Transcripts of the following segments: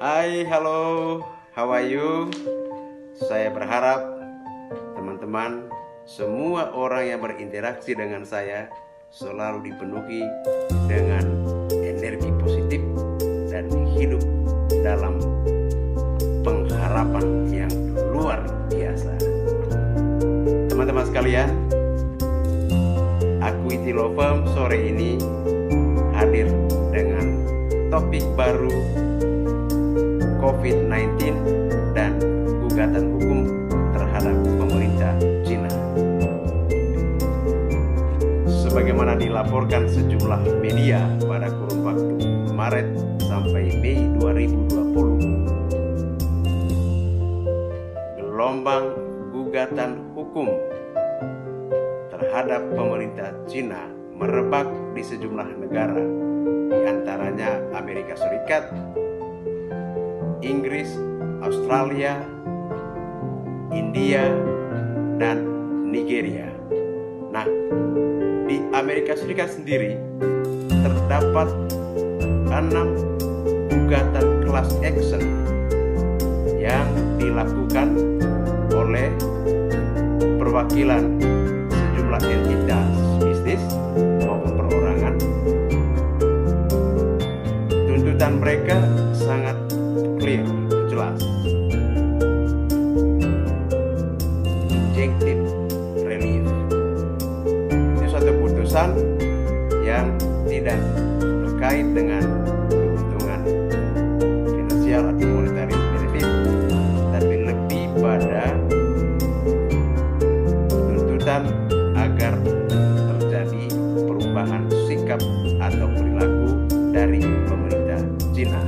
Hai, halo, how are you? Saya berharap teman-teman, semua orang yang berinteraksi dengan saya selalu dipenuhi dengan energi positif dan hidup dalam pengharapan yang luar biasa. Teman-teman sekalian, aku Iti Lovem sore ini hadir dengan topik baru COVID-19 dan gugatan hukum terhadap pemerintah Cina. Sebagaimana dilaporkan sejumlah media pada kurun waktu Maret sampai Mei 2020, gelombang gugatan hukum terhadap pemerintah Cina merebak di sejumlah negara, di antaranya Amerika Serikat, Inggris, Australia, India, dan Nigeria. Nah, di Amerika Serikat sendiri terdapat 6 gugatan class action yang dilakukan oleh perwakilan sejumlah entitas bisnis maupun perorangan. Tuntutan mereka sangat clear, jelas. Injunctive relief. Itu suatu putusan yang tidak terkait dengan keuntungan finansial atau monetary benefit, tapi lebih pada tuntutan agar terjadi perubahan sikap atau perilaku dari pemerintah Cina.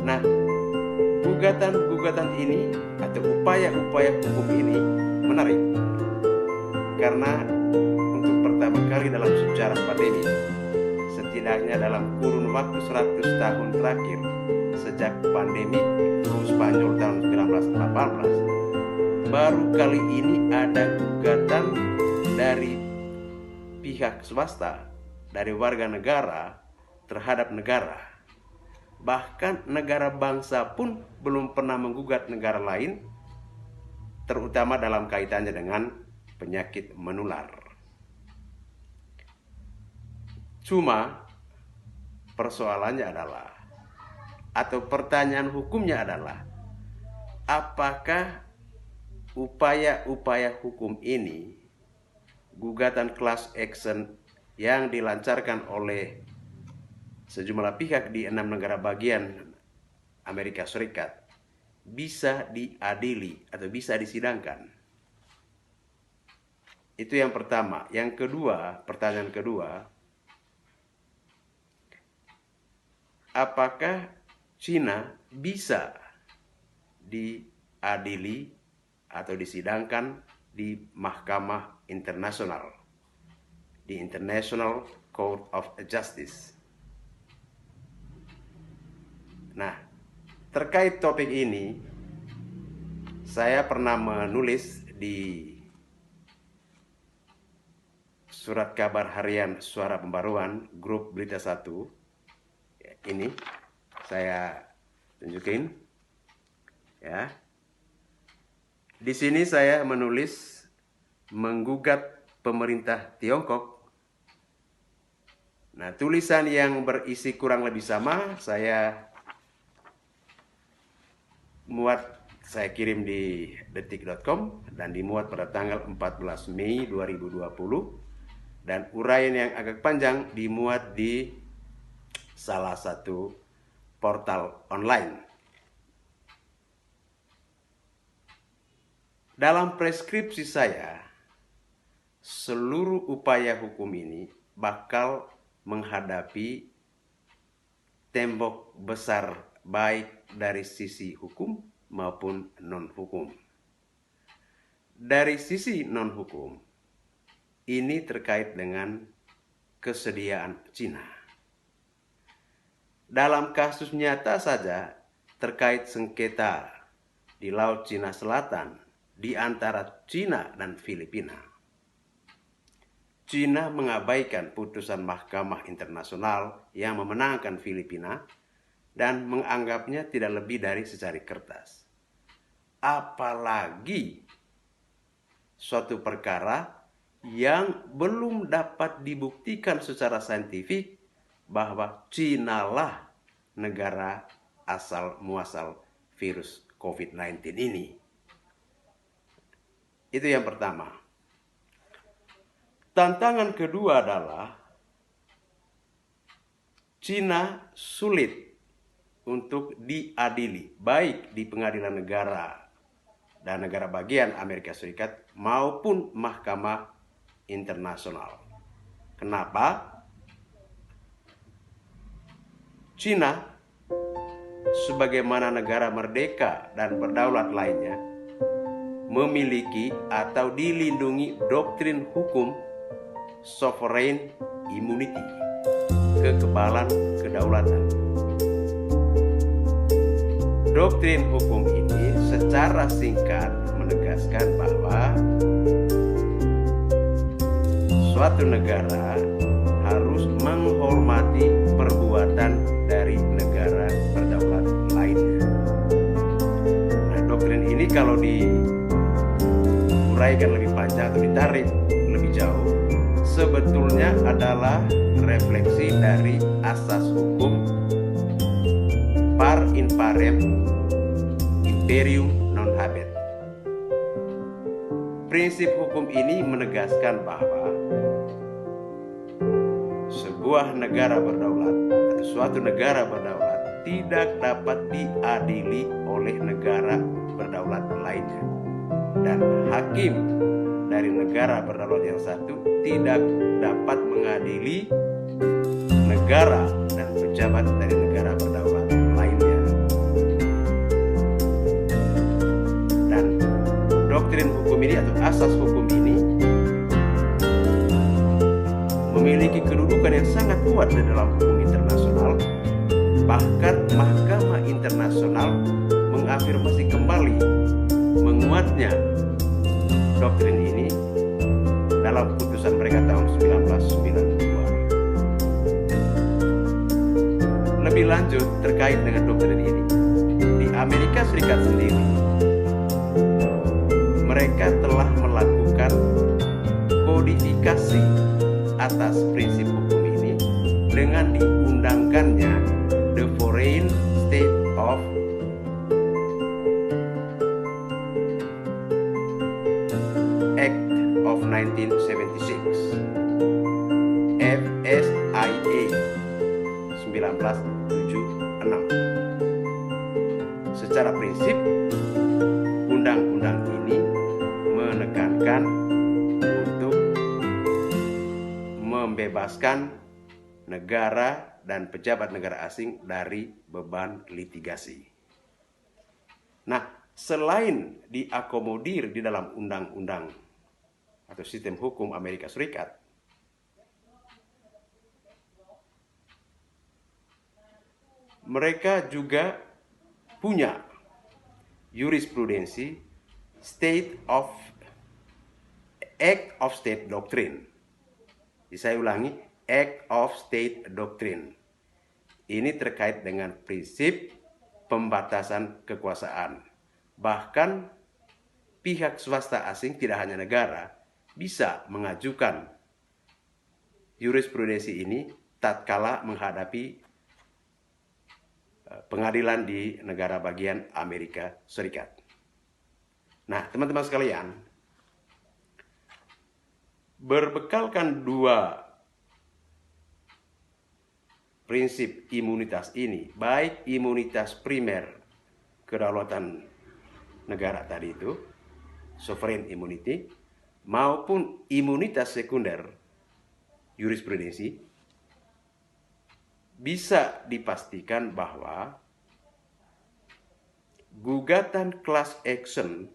Nah, gugatan ini atau upaya-upaya hukum ini menarik karena untuk pertama kali dalam sejarah pandemi, setidaknya dalam kurun waktu 100 tahun terakhir sejak pandemi flu Spanyol tahun 1918, baru kali ini ada gugatan dari pihak swasta, dari warga negara terhadap negara. Bahkan negara bangsa pun belum pernah menggugat negara lain, terutama dalam kaitannya dengan penyakit menular. Cuma persoalannya adalah, atau pertanyaan hukumnya adalah, apakah upaya-upaya hukum ini, gugatan class action yang dilancarkan oleh sejumlah pihak di 6 negara bagian Amerika Serikat, bisa diadili atau bisa disidangkan? Itu yang pertama. Yang kedua, pertanyaan kedua, apakah Cina bisa diadili atau disidangkan di mahkamah internasional, di International Court of Justice? Nah, terkait topik ini, saya pernah menulis di surat kabar harian Suara Pembaruan, grup Berita 1. Ini saya tunjukin. Ya. Di sini saya menulis menggugat pemerintah Tiongkok. Nah, tulisan yang berisi kurang lebih sama saya kirim di detik.com dan dimuat pada tanggal 14 Mei 2020, dan uraian yang agak panjang dimuat di salah satu portal online. Dalam preskripsi saya, seluruh upaya hukum ini bakal menghadapi tembok besar, baik dari sisi hukum maupun non-hukum. Dari sisi non-hukum, ini terkait dengan kesediaan Cina. Dalam kasus nyata saja terkait sengketa di Laut Cina Selatan di antara Cina dan Filipina, Cina mengabaikan putusan Mahkamah Internasional yang memenangkan Filipina dan menganggapnya tidak lebih dari secari kertas. Apalagi suatu perkara yang belum dapat dibuktikan secara saintifik bahwa Cina lah negara asal muasal virus COVID-19 ini. Itu yang pertama. Tantangan kedua adalah Cina sulit untuk diadili, baik di pengadilan negara dan negara bagian Amerika Serikat maupun Mahkamah Internasional. Kenapa? Cina sebagaimana negara merdeka dan berdaulat lainnya memiliki atau dilindungi doktrin hukum sovereign immunity, kekebalan kedaulatan. Doktrin hukum ini secara singkat menegaskan bahwa suatu negara harus menghormati perbuatan dari negara berdaulat lainnya. Nah, doktrin ini kalau diuraikan lebih panjang atau ditarik lebih jauh, sebetulnya adalah refleksi dari asas hukum par imparem imperium non habet. Prinsip hukum ini menegaskan bahwa sebuah negara berdaulat atau suatu negara berdaulat tidak dapat diadili oleh negara berdaulat lainnya, dan hakim dari negara berdaulat yang satu tidak dapat mengadili negara dan pejabat dari negara berdaulat lainnya. Dan doktrin hukum ini atau asas hukum ini memiliki kedudukan yang sangat kuat di dalam hukum internasional. Bahkan Mahkamah Internasional mengafirmasi kembali menguatnya doktrin ini dalam putusan mereka tahun 1992. Lebih lanjut terkait dengan doktrin ini, di Amerika Serikat sendiri mereka telah melakukan kodifikasi atas prinsip hukum ini dengan diundangkannya The Foreign State of Act of 1976 FSIA 1976. Secara prinsip, undang-undang ini menekankan untuk membebaskan negara dan pejabat negara asing dari beban litigasi. Nah, selain diakomodir di dalam undang-undang atau sistem hukum Amerika Serikat, mereka juga punya jurisprudensi Act of State Doctrine. Saya ulangi, Act of State Doctrine. Ini terkait dengan prinsip pembatasan kekuasaan. Bahkan pihak swasta asing, tidak hanya negara, bisa mengajukan jurisprudensi ini tatkala menghadapi pengadilan di negara bagian Amerika Serikat. Nah, teman-teman sekalian, berbekalkan dua prinsip imunitas ini, baik imunitas primer kedaulatan negara tadi itu, sovereign immunity, maupun imunitas sekunder, jurisprudensi, bisa dipastikan bahwa gugatan class action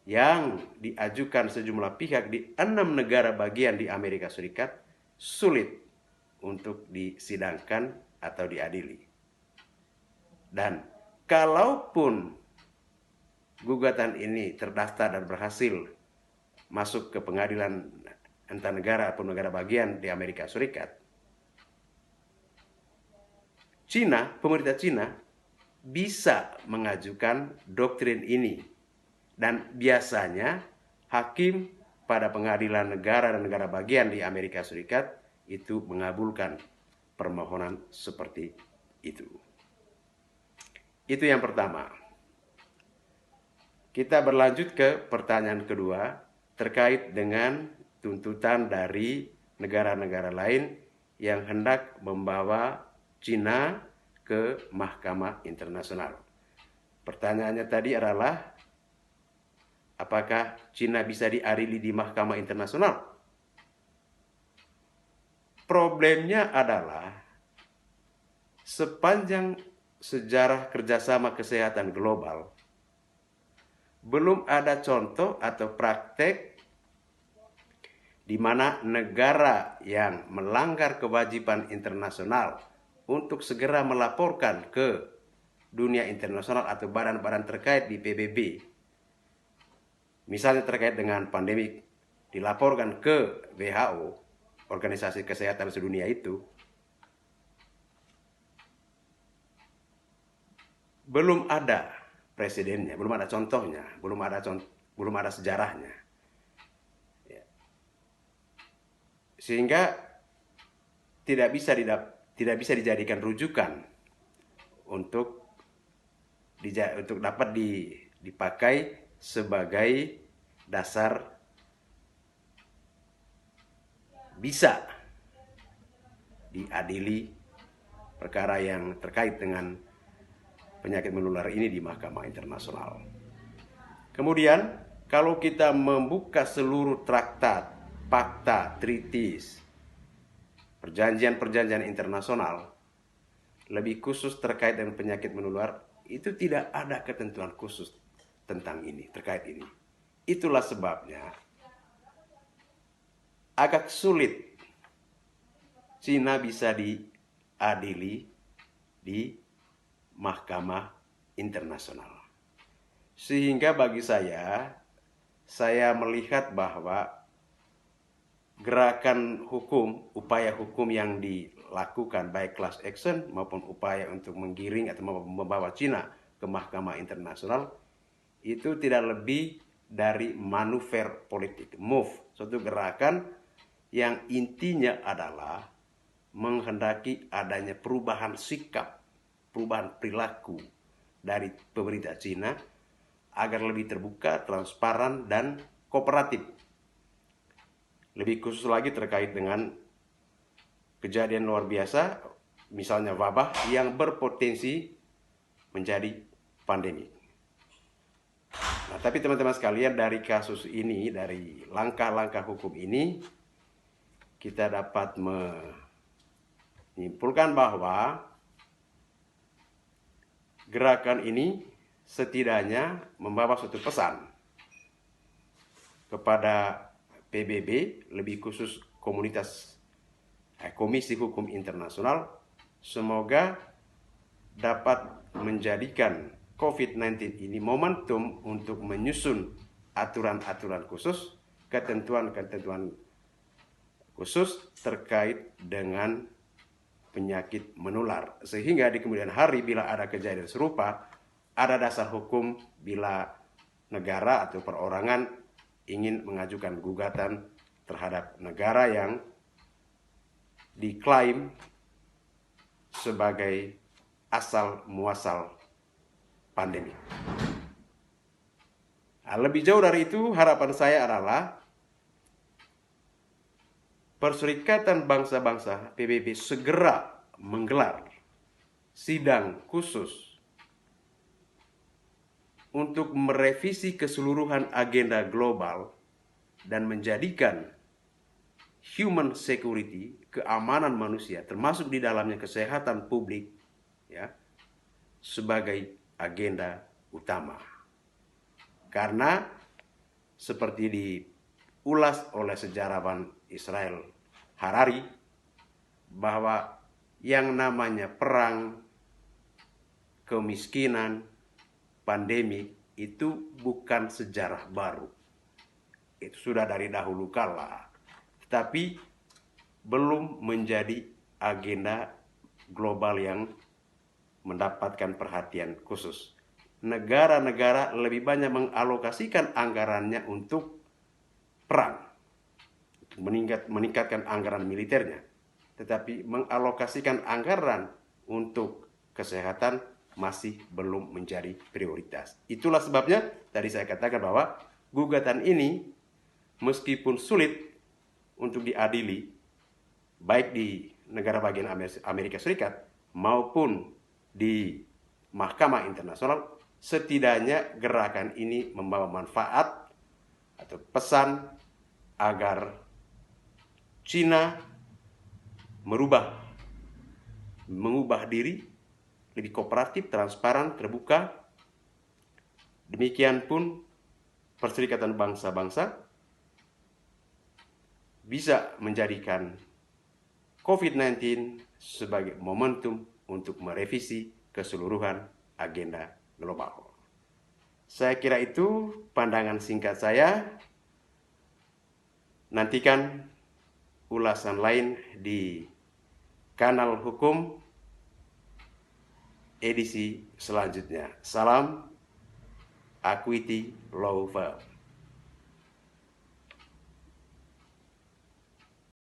yang diajukan sejumlah pihak di 6 negara bagian di Amerika Serikat sulit untuk disidangkan atau diadili. Dan kalaupun gugatan ini terdaftar dan berhasil masuk ke pengadilan entah negara atau negara bagian di Amerika Serikat, pemerintah Cina bisa mengajukan doktrin ini. Dan biasanya hakim pada pengadilan negara dan negara bagian di Amerika Serikat itu mengabulkan permohonan seperti itu. Itu yang pertama. Kita berlanjut ke pertanyaan kedua terkait dengan tuntutan dari negara-negara lain yang hendak membawa Cina ke Mahkamah Internasional. Pertanyaannya tadi adalah, apakah Cina bisa diadili di Mahkamah Internasional? Problemnya adalah sepanjang sejarah kerjasama kesehatan global, belum ada contoh atau praktek di mana negara yang melanggar kewajiban internasional untuk segera melaporkan ke dunia internasional atau badan-badan terkait di PBB, misalnya terkait dengan pandemik, dilaporkan ke WHO, Organisasi Kesehatan Sedunia itu, belum ada presidennya, belum ada contohnya, belum ada sejarahnya. Sehingga tidak bisa dijadikan rujukan untuk dapat dipakai sebagai dasar bisa diadili perkara yang terkait dengan penyakit menular ini di Mahkamah Internasional. Kemudian, kalau kita membuka seluruh traktat, fakta, treaties, perjanjian-perjanjian internasional, lebih khusus terkait dengan penyakit menular, itu tidak ada ketentuan khusus tentang ini, terkait ini. Itulah sebabnya agak sulit Cina bisa diadili di Mahkamah Internasional. Sehingga bagi saya melihat bahwa gerakan hukum, upaya hukum yang dilakukan baik class action maupun upaya untuk menggiring atau membawa Cina ke Mahkamah Internasional itu tidak lebih dari manuver politik, move, suatu gerakan yang intinya adalah menghendaki adanya perubahan sikap, perubahan perilaku dari pemerintah Cina agar lebih terbuka, transparan, dan kooperatif. Lebih khusus lagi terkait dengan kejadian luar biasa, misalnya wabah yang berpotensi menjadi pandemi. Nah, tapi teman-teman sekalian, dari kasus ini, dari langkah-langkah hukum ini, kita dapat menyimpulkan bahwa gerakan ini setidaknya membawa suatu pesan kepada PBB, lebih khusus Komisi Hukum Internasional, semoga dapat menjadikan COVID-19 ini momentum untuk menyusun aturan-aturan khusus, ketentuan-ketentuan khusus terkait dengan penyakit menular. Sehingga di kemudian hari bila ada kejadian serupa, ada dasar hukum bila negara atau perorangan ingin mengajukan gugatan terhadap negara yang diklaim sebagai asal muasal pandemi. Nah, lebih jauh dari itu, harapan saya adalah Perserikatan Bangsa-Bangsa PBB segera menggelar sidang khusus untuk merevisi keseluruhan agenda global dan menjadikan human security, keamanan manusia, termasuk di dalamnya kesehatan publik, ya, sebagai agenda utama. Karena seperti diulas oleh sejarawan Israel Harari, bahwa yang namanya perang, kemiskinan, pandemi itu bukan sejarah baru. Itu sudah dari dahulu kala tetapi belum menjadi agenda global yang mendapatkan perhatian khusus. Negara-negara lebih banyak mengalokasikan anggarannya untuk perang, meningkatkan anggaran militernya, tetapi mengalokasikan anggaran untuk kesehatan masih belum menjadi prioritas. Itulah sebabnya tadi saya katakan bahwa gugatan ini meskipun sulit untuk diadili, baik di negara bagian Amerika Serikat maupun di Mahkamah Internasional, setidaknya gerakan ini membawa manfaat atau pesan agar Cina mengubah diri lebih kooperatif, transparan, terbuka. Demikian pun Perserikatan Bangsa-Bangsa bisa menjadikan COVID-19 sebagai momentum untuk merevisi keseluruhan agenda global. Saya kira itu pandangan singkat saya. Nantikan ulasan lain di Kanal Hukum edisi selanjutnya. Salam Equity Law Firm.